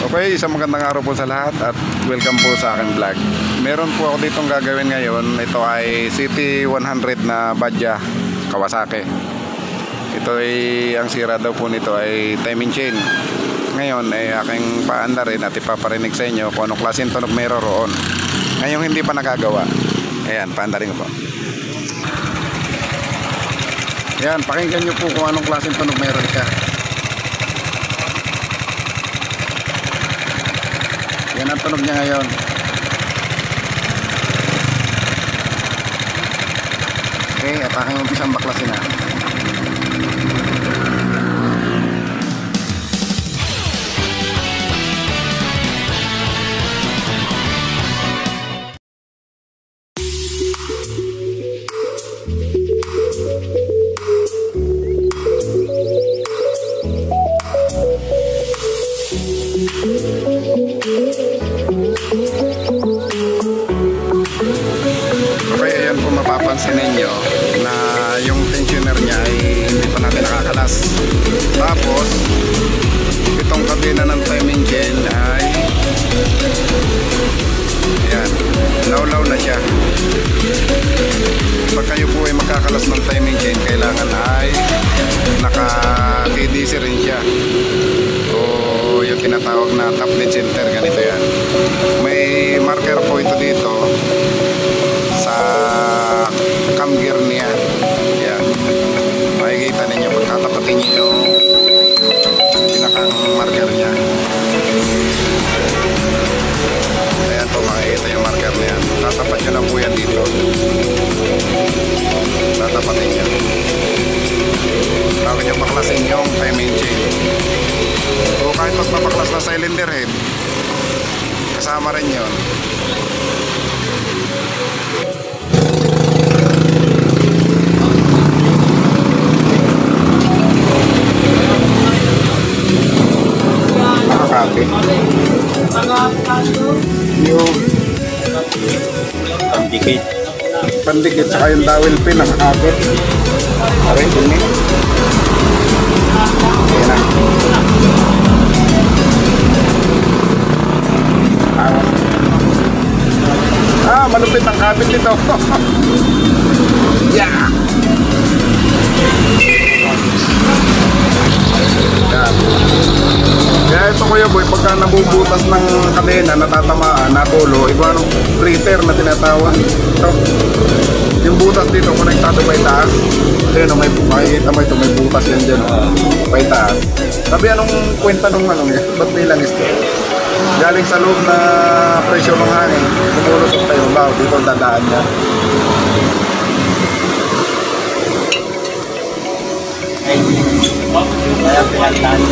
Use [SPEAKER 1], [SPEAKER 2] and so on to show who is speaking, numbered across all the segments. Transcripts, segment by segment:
[SPEAKER 1] Okay, isang magandang araw po sa lahat at welcome po sa aking vlog. Meron po ako ditong gagawin ngayon. Ito ay CT100 na Badya Kawasaki. Ito ay, ang sira daw po nito ay timing chain. Ngayon ay aking paanda rin at ipaparinig sa inyo kung anong klaseng tunog mayroon roon. Ngayon hindi pa nagagawa. Ayan, paanda rin ko po. Ayan, pakinggan nyo po kung anong klaseng tunog mayroon ka. Yan ang tunog niya ngayon. Okay, at aking umpisang baklasin na. Mapapansin ninyo na yung tensioner niya ay hindi pa natin nakakalas. Tapos itong kabina ng timing chain ay ayan, law-law na siya. Pag kayo po ay magkakalas ng timing chain, kailangan ay naka-KDC rin siya o yung tinatawag na top dead center. Ganito yan, may marker po ito dito sa cam gear niya. Yan, makikita ninyo pagkatapatin nyo yung pinakang marker niya. Ayan po, makikita yung marker niya. Tatapat nyo na po yan dito. Tatapatin nyo bago nyo baklasin yung timing chain. O kahit mas mapaklas na cylinder head, kasama rin yun. Yung pandikit saka yung dowel pin nakakabit. Aray, dumi. Ayan na. Malupit ang kabit nito. Yeah. Yan. Kaya ito Kuya Boy, pagka nabubutas ng kadena, natatamaan, natulo, iguanong splitter na tinatawag. Ito, yung butas dito, konektado pa itaas. Ayan, may, makikita mo ito, may butas yan dyan, pa itaas. Sabi anong kwenta nung ano niya, ba't may langis ito? Galing sa loob na presyo ng hangin, tumulusok tayo, bago dito dadaan niya.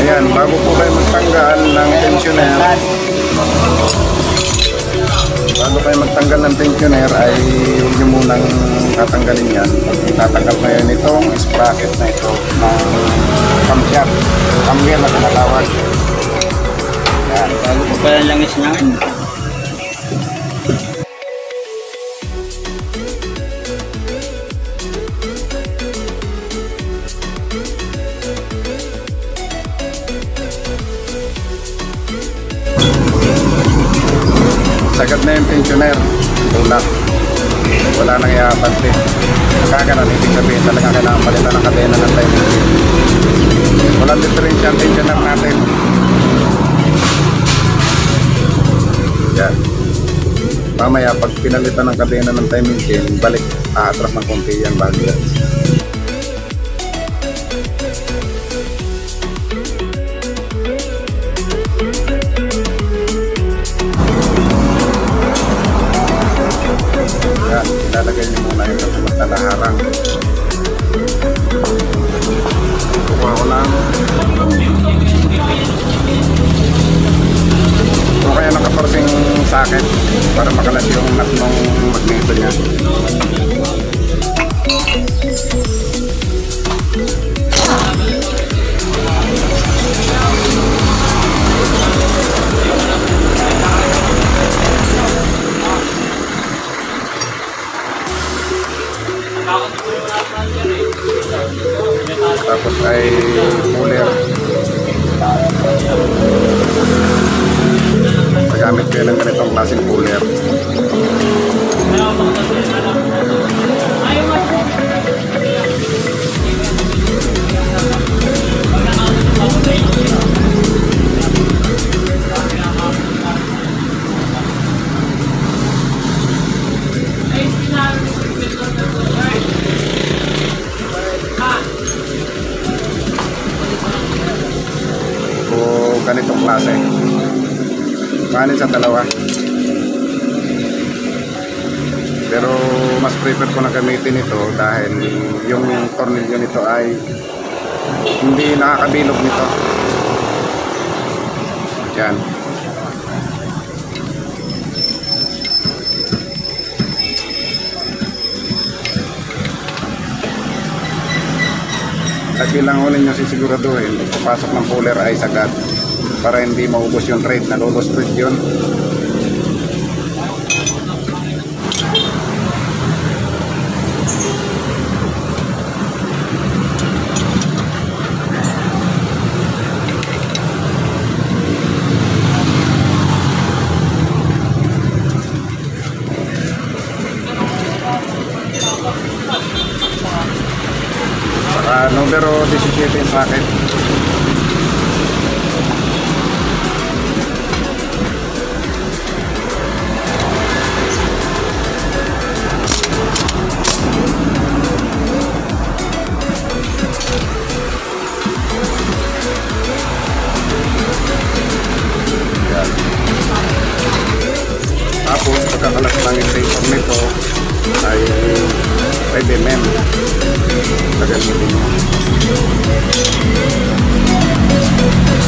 [SPEAKER 1] Ayan, bago po kayo magtanggal ng tensioner, ay huwag nyo munang tatanggalin yan. Tatanggal na yan itong sprocket na ito ng camshaft, camgear na tinatawag. Ayan, bago po pala langis niya. Sagad na yung tensioner, tulak, wala nang iapante. Kaganon, ibig sabihin talaga kailangan palitan ng kadena ng timing chain. Walang diferensya ang tensioner natin. Yan. Mamaya pag pinalitan ng kadena ng timing chain, balik, aatras ng konti yan bago yan. Ilalagay nyo muna yung nagpunta na harang. Kukuha ko lang. So kaya nakaparsing socket para makalas yung nut ng magneto niya. Tapos ay cooler. ganitong klase. Kanin sa dalawa. Pero mas prefer ko na gamitin ito dahil yung tornilyo nito ay hindi nakakabilog nito. Yan. Lagi lang ulit nyo sisiguraduhin pagpapasok ng puller ay sagad para hindi maubos yung thread. Nalulos thread yun. Numero 17 yung akin. Yan. Tapos pagkakalas ng taper nito ay 5mm. Gagamitin mo.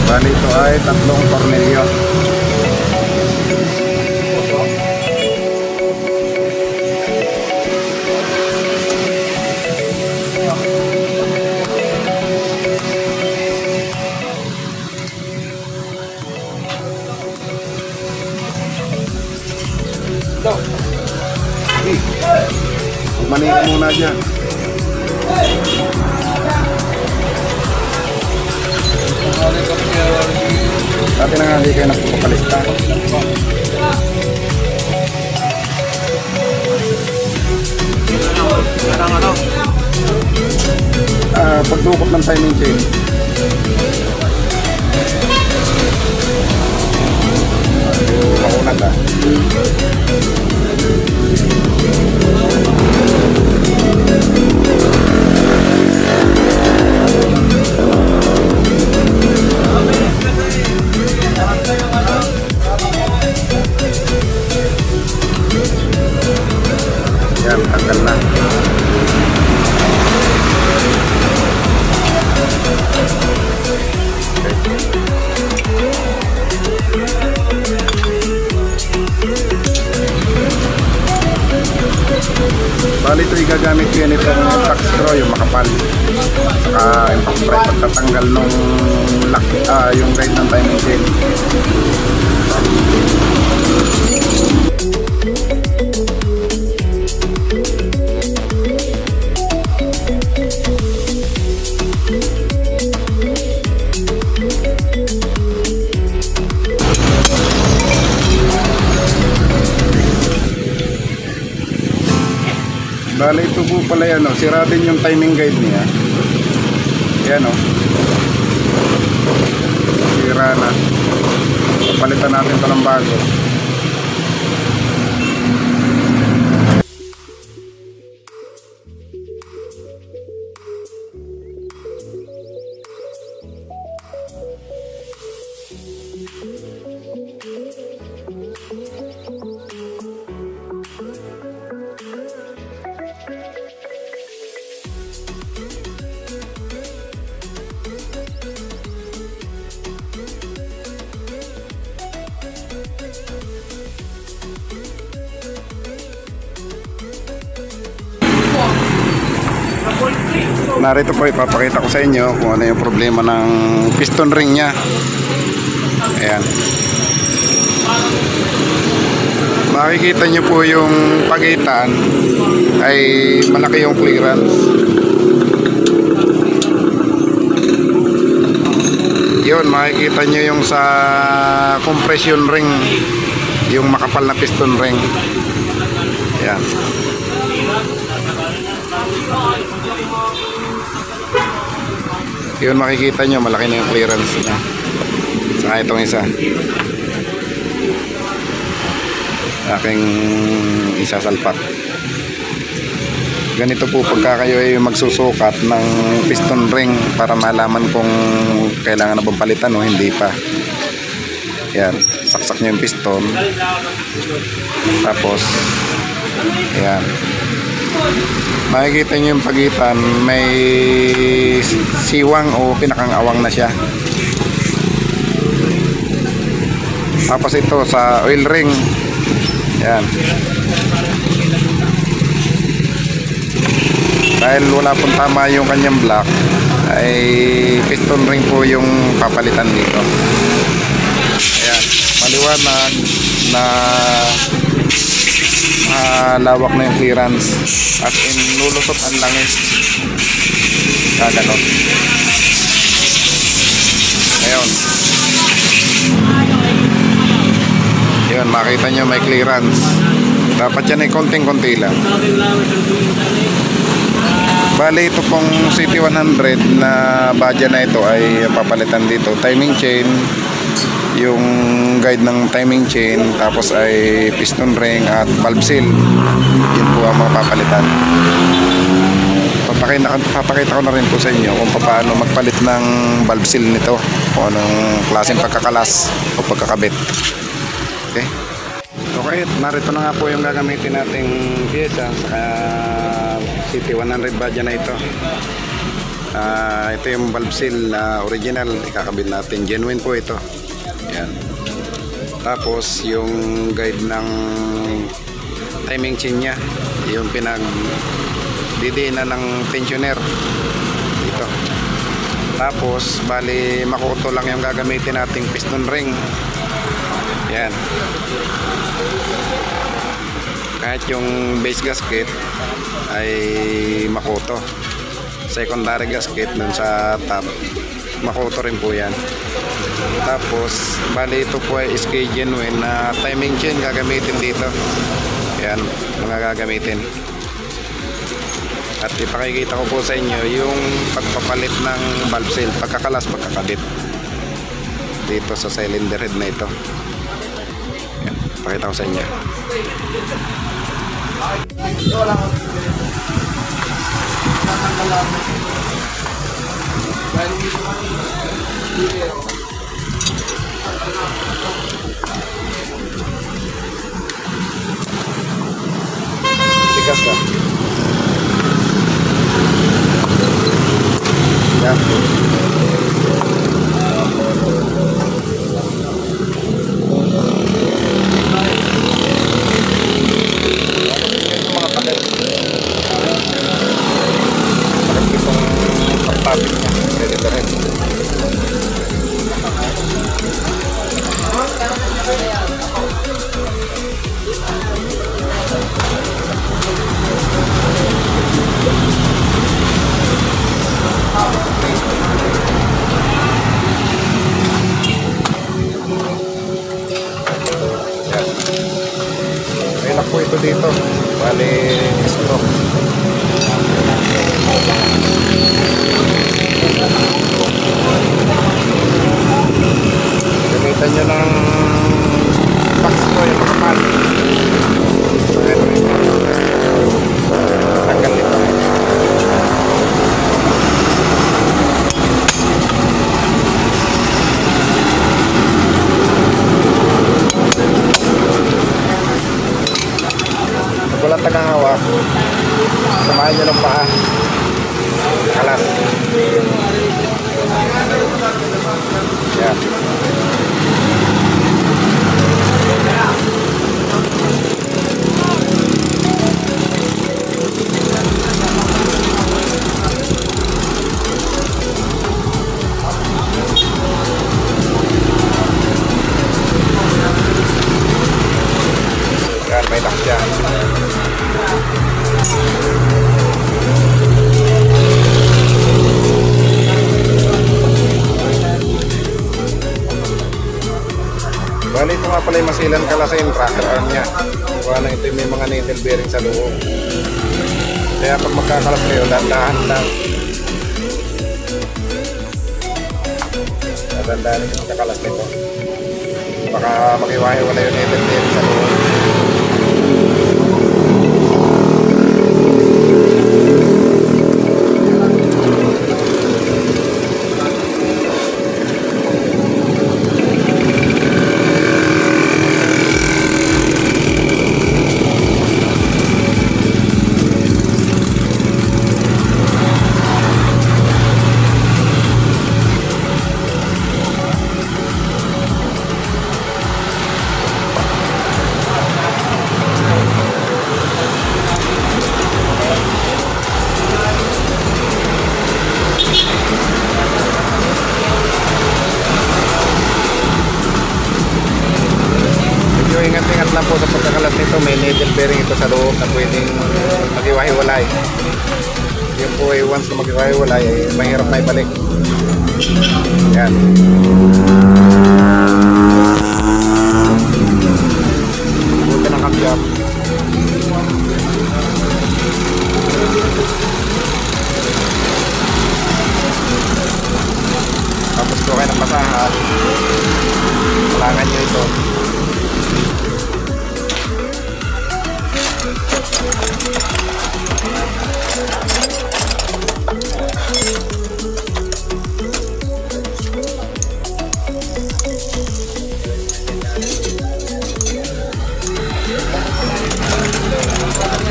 [SPEAKER 1] Bali ito ay 3 tornilyo. Manika muna dyan. Dati na nga hindi kayo nagpapalista. Pagdukot ng timing chain. Makunat ah. Yan, tanggal na. Bali ito igagamit ko yan itong tack screw, yung makapal. Saka yung pagtatanggal nung lock, yung guide ng timing chain. Bale ito po pala yan, sira din yung timing guide niya. Yan sira na. Palitan natin ito ng bago. Narito po ipapakita ko sa inyo kung ano yung problema ng piston ring nya. Ayan. Makikita nyo po yung pagitan ay malaki yung clearance. Yun, makikita nyo yung sa compression ring, yung makapal na piston ring. Ayan. Yun, makikita nyo malaki na yung clearance niya. Saka itong isa, aking isasalpak. Ganito po pagka kayo ay magsusukat ng piston ring para malaman kung kailangan na bang palitan o hindi pa. Yan, saksak nyo yung piston. Tapos yan, makikita nyo yung pagitan, may siwang o pinakang awang na siya. Tapos ito sa oil ring, yan, dahil wala pong tama yung kanyang block, ay piston ring po yung papalitan dito. Ayan, maliwanag na lawak na yung clearance, as in lulusot ang langis, ganon. Ngayon, yun, makita nyo may clearance. Dapat yan ay konting-konti lang. Bali, ito pong CT100 na badya na ito ay papalitan dito. Timing chain, yung guide ng timing chain, tapos ay piston ring at valve seal. Yun po ang mga papalitan. Papakita ko na rin po sa inyo kung paano magpalit ng valve seal nito, kung anong klaseng pagkakalas o pagkakabit. Okay? Okay, narito na nga po yung gagamitin nating pyesa sa CT100 badya na ito. Ito yung valve seal na original, ikakabit natin, genuine po ito. Yan. Tapos yung guide ng timing chain nya, yung pinagdidiinan ng tensioner dito. Tapos bali makoto lang yung gagamitin nating piston ring. Yan. Kahit yung base gasket ay makoto, secondary gasket dun sa top, makoto rin po yan. Tapos bali ito po ay SK genuine na timing chain gagamitin dito. Yan, mga gagamitin. At ipakikita ko po sa inyo yung pagpapalit ng valve seal, pagkakalas, pagkakabit dito sa cylinder head na ito. Yan, pakita ko sa inyo. Tigas ka. Yan. May lock po ito dito. Bali, stroke. Gamitan nyo ng box ko, yung makapal. So, ito rin. Tanggal ito. Pag walang tagahawak, samahan nyo ng paa. Kalas. Yan. Yan, may lock siya. Bali, ito nga pala yung masilan kalasin, tracker arm nya. Kung ito may mga needle bearing sa loob. Kaya pag magkakalas kayo, dahan-dahan lang. Dahan-dahan yung magkakalas nito. Baka mag-iwahe-wala yung needle bearing sa loob. lang po sa pagkakalas nito, may needle bearing ito sa loob na pwedeng maghiwa-hiwalay. Yung po ay once na maghiwa-hiwalay ay mahirap na ibalik. Yan. Buti ng kamyam. Tapos po kayo ng basahan, kailangan nyo ito.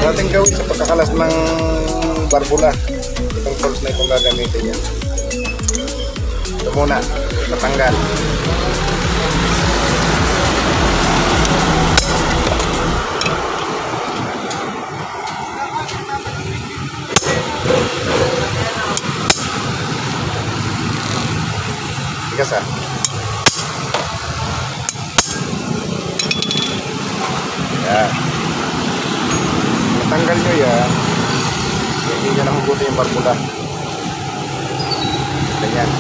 [SPEAKER 1] Ating gawin sa pagkakalas ng barbula, itong tools na itong gagamitin yan. Ito muna, tatanggal. Tigas ah. Yan. Tanggal nyo yan, hindi nyo nahugutin yung barbula. Ganyan.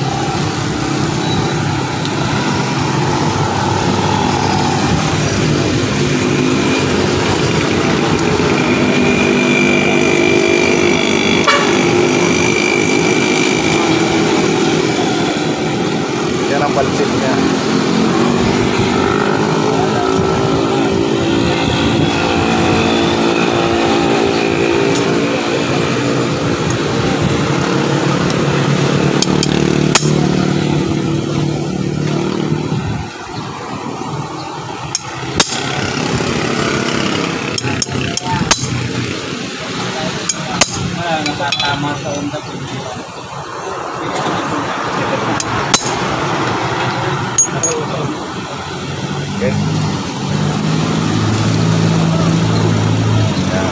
[SPEAKER 1] Yan ang balsit niya.
[SPEAKER 2] Nakatama sa onda po.
[SPEAKER 1] Okay. Yan.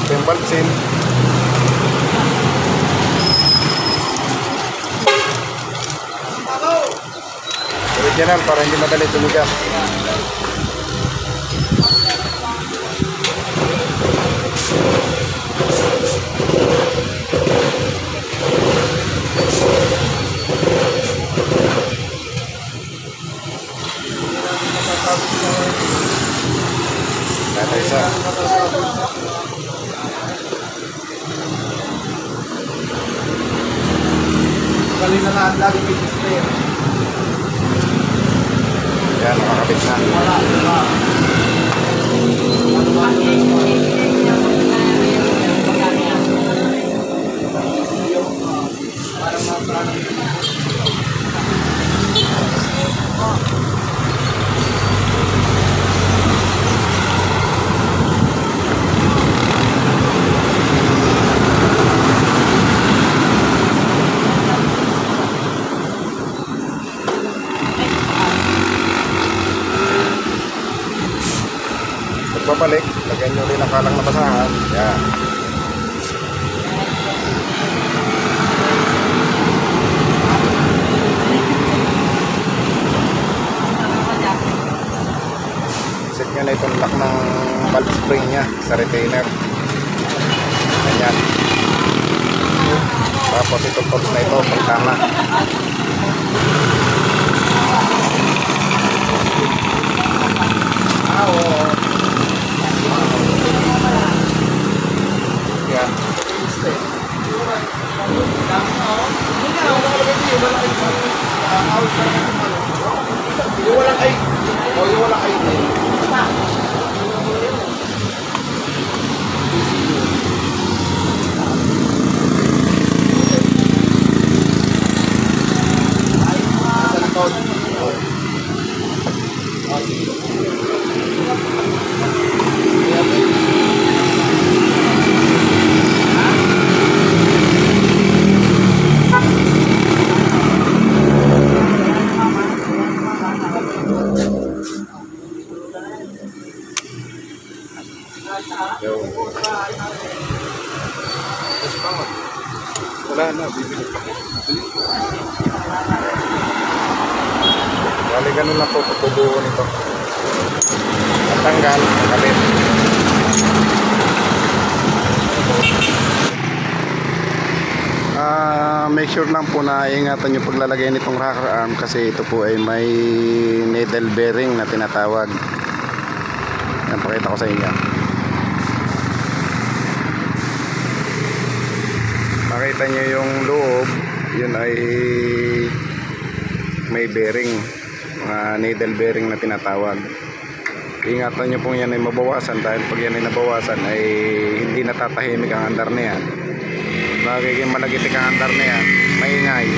[SPEAKER 1] Ito yung balsin. Original para hindi madali tumigas. Ito isa.
[SPEAKER 2] Kali na lahat lagi may display.
[SPEAKER 1] Yan, nakakabit na.
[SPEAKER 2] Wala, wala.
[SPEAKER 1] Pagbabalik, lagyan nyo rin ang kalang na basahan. Yan. Set nyo na itong lock ng valve spring nya sa retainer. Ganyan. Tapos itong tools na ito, pagtama. Yan.
[SPEAKER 2] Yung walang ay. O yung walang ay.
[SPEAKER 1] Yo. Tapos pa nga. Wala na, bibili pa. Bali ganun lang po tutubuo nito. Natanggal, nakabit. Make sure lang po na ingatan nyo paglalagay nitong rocker arm kasi ito po ay may needle bearing na tinatawag. Yan, pakita ko sa inyo. Makita nyo yung loob, yun ay may bearing, mga needle bearing na tinatawag. Ingatan nyo pong yan ay mabawasan dahil pag yan ay nabawasan ay hindi natatahimik ang andar na yan. Magiging malagitik ang andar na yan, maingay.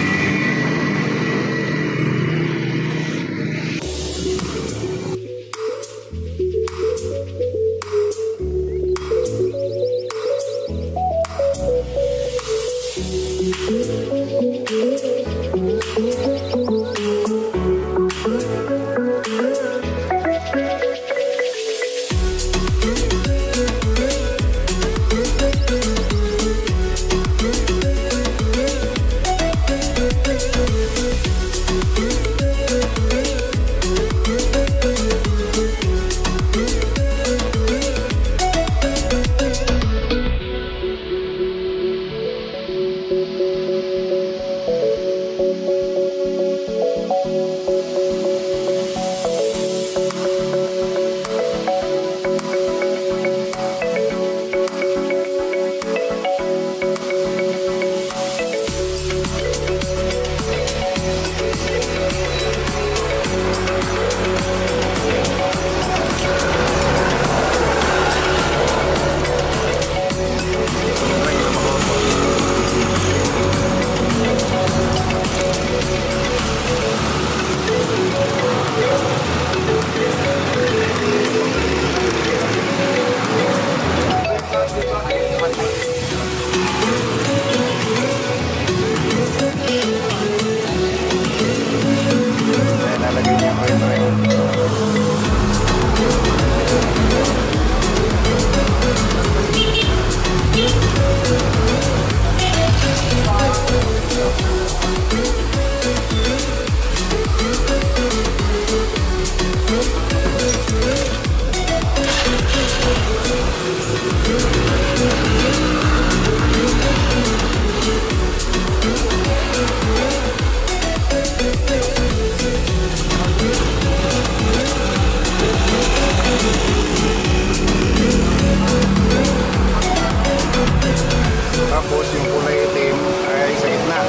[SPEAKER 1] Tapos yung kulay itim ay sa gitna.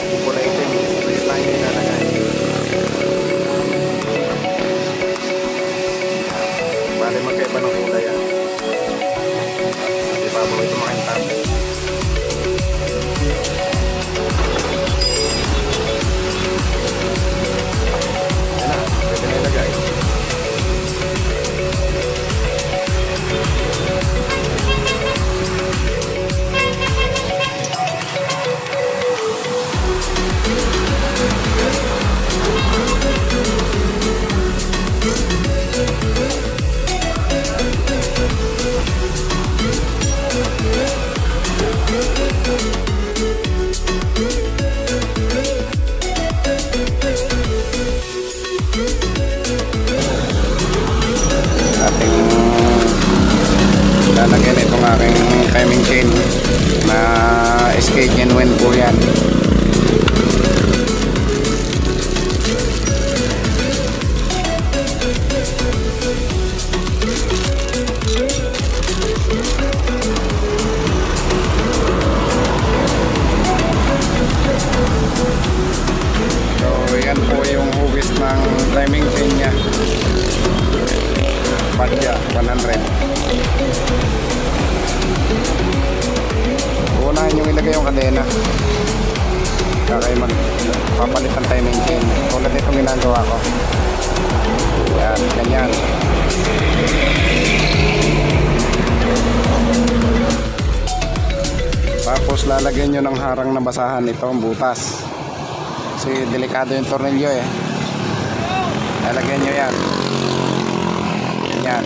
[SPEAKER 1] Yung kulay itim, sa gitna yung ilalagay. Bali magkaiba ng kulay yan. Di ba mo ito makintap? Yan na, pwede na ilagay. Lalagyan itong aking timing chain na SK Genuine po yan. So yan po yung hugis ng timing chain nya. Padya 100. Unahin yung ilagay yung kadena kaya magpapalit ng timing chain tulad itong ginagawa ko. Yan, ganyan. Tapos lalagyan nyo ng harang na basahan ito ang butas kasi delikado yung tornilyo eh. lalagyan nyo yan. Ganyan.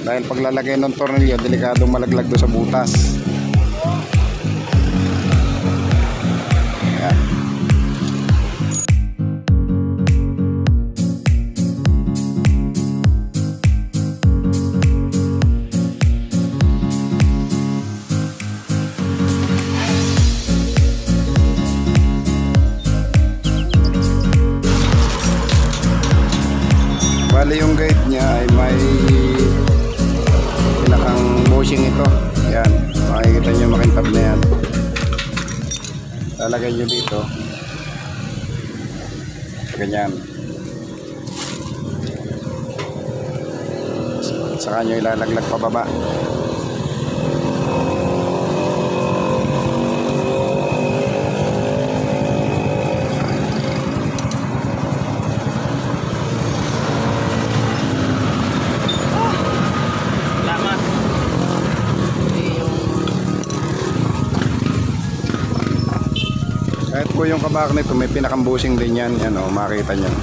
[SPEAKER 1] Dahil paglalagay ng tornilyo, delikadong malaglag doon sa butas. Yan. Bali yung guide niya ay may pinakang bushing ito. Yan, makikita nyo makintab na yan. Lalagay nyo dito. Ganyan. Saka nyo ilalaglag pababa. Kahit po yung kabak nito may pinakambusing din yan. Yan o, makita nyo.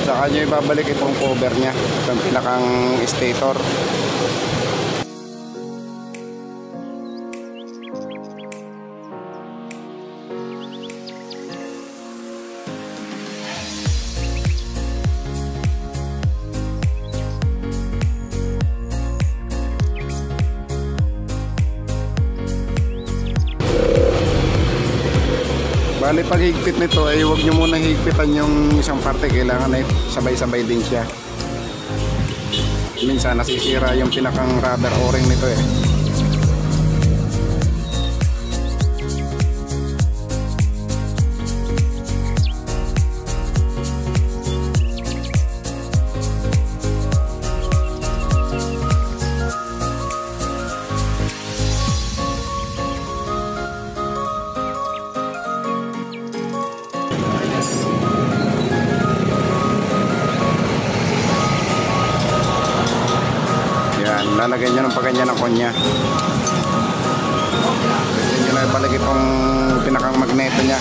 [SPEAKER 1] Saka nyo ibabalik itong cover nya, itong pinakang stator. Bali pag higpit nito ay huwag nyo muna higpitan yung isang parte, kailangan ay sabay-sabay din siya. Minsan nasisira yung pinakang rubber o-ring nito eh. Lalagay nyo ng paganyan ng konya. Pwede nyo na ibalik itong pinakang magneto nya.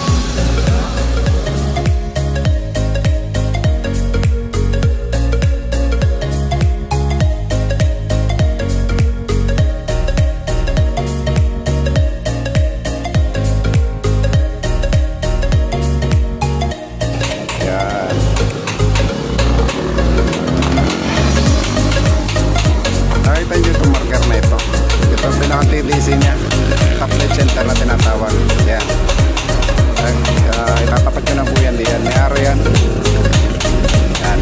[SPEAKER 1] TDC nya, top lead center na tinatawag. Yan. Itatapat ko na po yan diyan. May araw yan. Yan.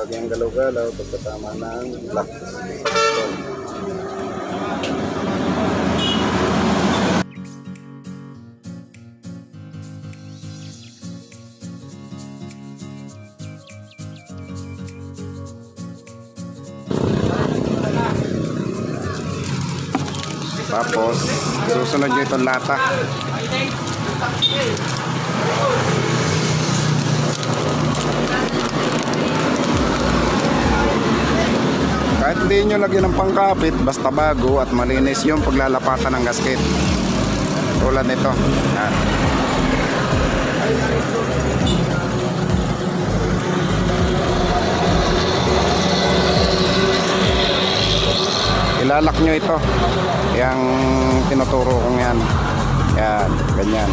[SPEAKER 1] Bagyang galaw-galaw pagkatama ng lock. Tapos susunod nyo itong lata. Kahit hindi nyo lagyan ng pangkapit, basta bago at malinis yung paglalapatan ng gasket. Tulad nito. Yan. Ilalak nyo ito. Yang tinuturo kong yan. Yan, ganyan.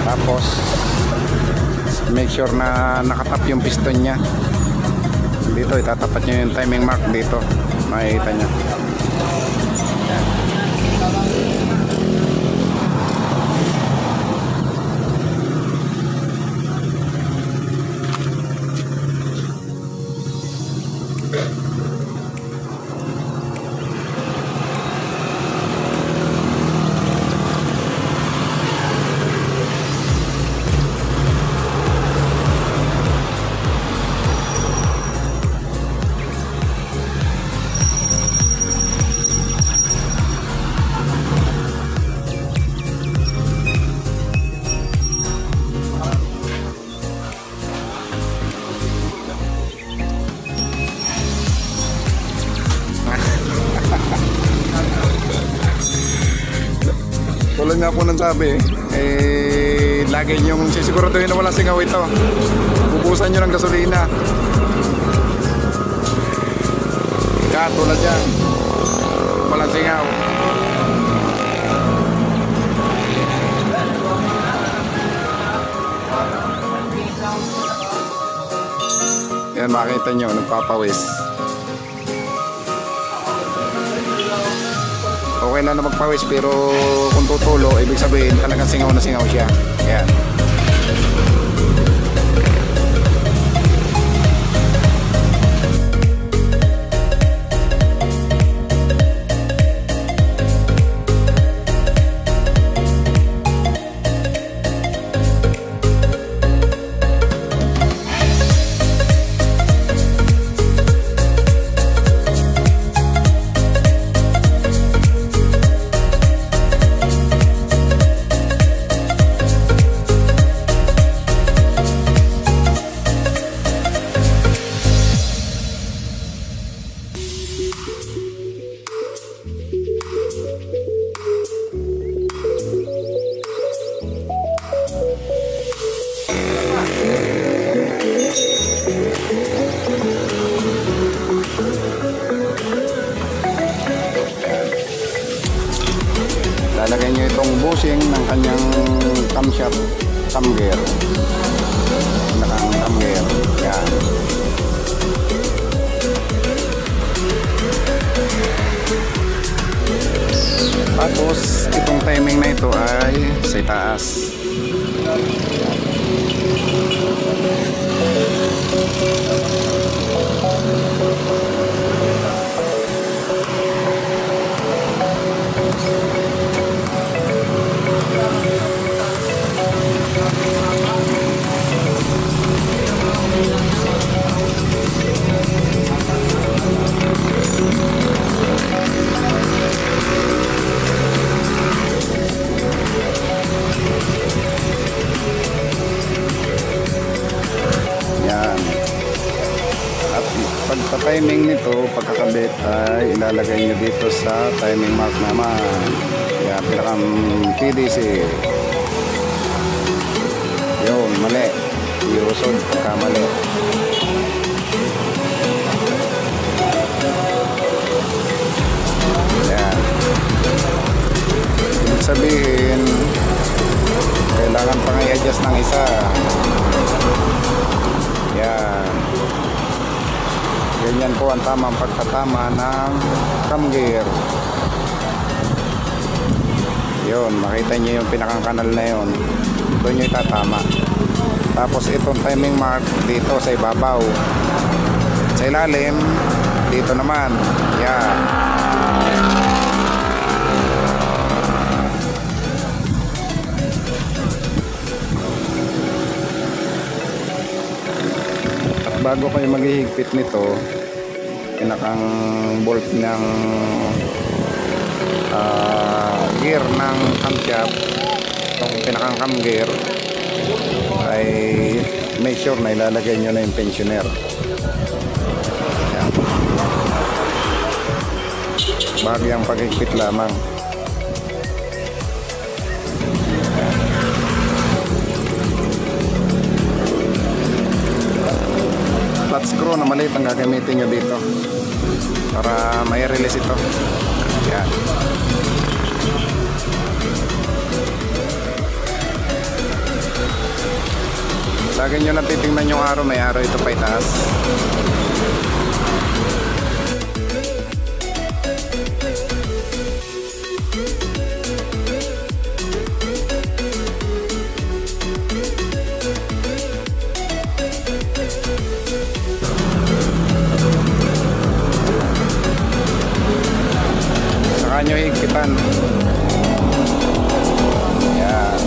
[SPEAKER 1] Tapos make sure na nakatap yung piston nya. Dito itatapat nyo yung timing mark dito. Makikita nyo. Tulad nga po ng sabi, lagi nyong sisiguraduhin na wala singaw ito. Bubusan nyo ng gasolina. Kaya tulad yan, walang singaw. Yan, makita nyo, nagpapawis. Okay lang na magpawis, pero kung tutulo, ibig sabihin talagang singaw na singaw siya. Yan. Lalagay nyo itong bushing ng kanyang camshaft cam gear. Nakang cam gear. Yan. Tapos itong timing na ito ay sa itaas. Pagka-timing nito, pagkakabit ay ilalagay nyo dito sa timing mark naman. Yan, pinakang PDC. Yun, mali. Iusod pagka mali. Yan. Ibig sabihin, kailangan pang i-adjust ng isa. Yan. Ganyan po ang tamang pagkatama ng cam gear. Yun, makita nyo yung pinakang kanal na yun. Doon nyo itatama. Tapos itong timing mark dito sa ibabaw. Sa ilalim, dito naman. Yan. Bago kayo maghihigpit nito, pinakang bolt ng gear ng camshaft, itong pinakang cam gear, ay make sure na ilalagay nyo na yung tensioner. Bahagyang pagigpit lamang. Flat screw na maliit ang gagamitin nyo dito para may release ito. Yan. Lagi nyo lang titingnan yung araw, may araw ito pa itaas. Saka nyo higpitan. Yan.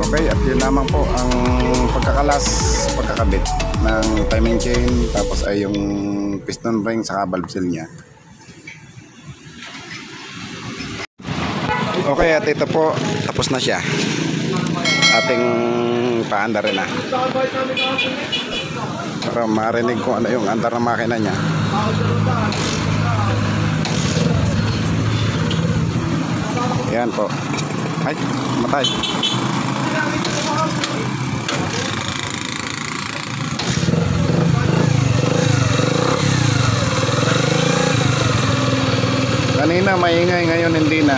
[SPEAKER 1] Okay, at yun lamang po ang pagkakabit ng timing chain, tapos ay yung piston ring sa valve seal nya. Okay, at ito po, tapos na siya. Ating paanda rin na. Para marinig ko ano yung andar ng makina nya. Yan po. Ay, matay. Kanina maingay, ngayon hindi na.